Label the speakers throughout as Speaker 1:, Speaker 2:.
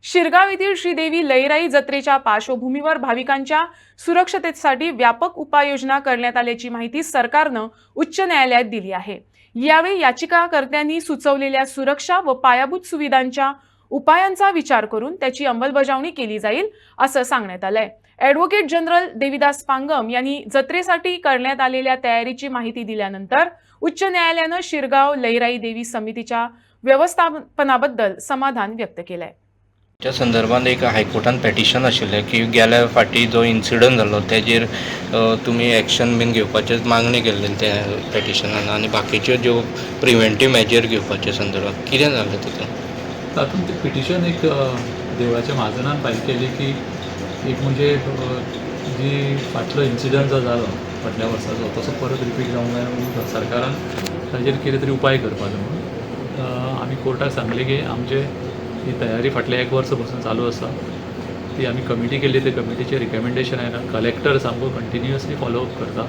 Speaker 1: शिरगाव येथील श्रीदेवी लईराई जत्रेच्या पार्श्वभूमीवर भाविकांच्या सुरक्षतेसाठी व्यापक उपाययोजना करण्यात आल्याची माहिती सरकारनं उच्च न्यायालयात दिली आहे। यावेळी याचिकाकर्त्यांनी सुचवलेल्या सुरक्षा व पायाभूत सुविधांच्या उपायांचा विचार करून त्याची अंमलबजावणी केली जाईल असं सांगण्यात आलंय। ॲडव्होकेट जनरल देविदास पांगम यांनी जत्रेसाठी करण्यात आलेल्या तयारीची माहिती दिल्यानंतर उच्च न्यायालयानं शिरगाव लईराई देवी समितीच्या व्यवस्थापनाबद्दल समाधान व्यक्त केलंय।
Speaker 2: त्या संदर्भात एक हायकोर्टान पेटिशन आशिल्लें की गेल्या फाटी जो इन्सिडंट जालो तेजेर तुमी एक्शन बीन घेवपाचे मागणी केल्ली त्या पेटिशनान आनी बाकीच्यो ज्यो प्रिव्हेंटीव मेजर घेवपाचे संदर्भात कितें जालें तितून
Speaker 3: तातूंत ते पिटिशन एक देवळाच्या महाजनान फायल केली की एक म्हणजे जी फाटलो इन्सिडंट जो जालो फाटल्या वर्साचो तसो परत रिपीट जावंक जायना म्हणून सरकारान ताजेर कितें तरी उपाय करपा जाय म्हणून आमी कोर्टाक सांगलें की आमचे ही तयारी फाटल्या एक वर्स पासून चालू आसा ती आमी कमिटी केली ते कमिटीचे रिकमेंडेशन आयला कलेक्टर सामको कंटिन्युअसली फॉलोअप करता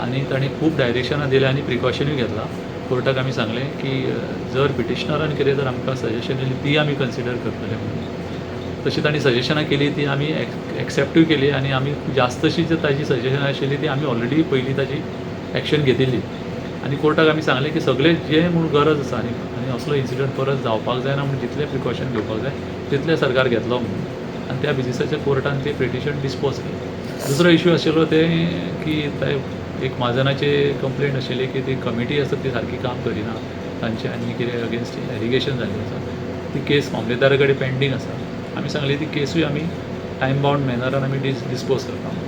Speaker 3: आनी ताणें खूब डायरेक्शनां दिल्या आनी प्रिकॉशनूय घेतला। कोर्टाक आमी सांगलें की जर पिटिशनरान कितें जर आमकां सजेशन दिली ती आमी कन्सिडर करतले म्हणून तशी तांणी सजेशनां केली ती आमी एक्सेप्टूय केली आनी आमी जास्तशी जर ताजी सजेशनां आशिल्ली ती आमी ऑलरेडी पयलीं ताजी एक्शन घेतिल्ली आनी कोर्टाक आमी सांगलें की सगळें जें म्हूण गरज आसा आनी असलो इन्सिडंट परत जावपाक जायना म्हणून जितलें प्रिकॉशन घेवपाक जाय तितलें सरकार घेतलो म्हणून आनी त्या बेजिसाच्या कोर्टान तें पिटिशन डिस्पोज केलें। दुसरो इश्यू आशिल्लो तें की एक महाजनाची कंप्लेंट आशिल्ली की ती कमिटी आसा ती सारकी काम करिना तांचे आनी कितें अगेन्स्ट एलिगेशन जाल्लें आसा ती केस मामलेदारा कडेन पेंडींग आसा। आमी सांगली ती केसूय आमी टायम बाउंड मॅनरान आमी डिस्पोज करता।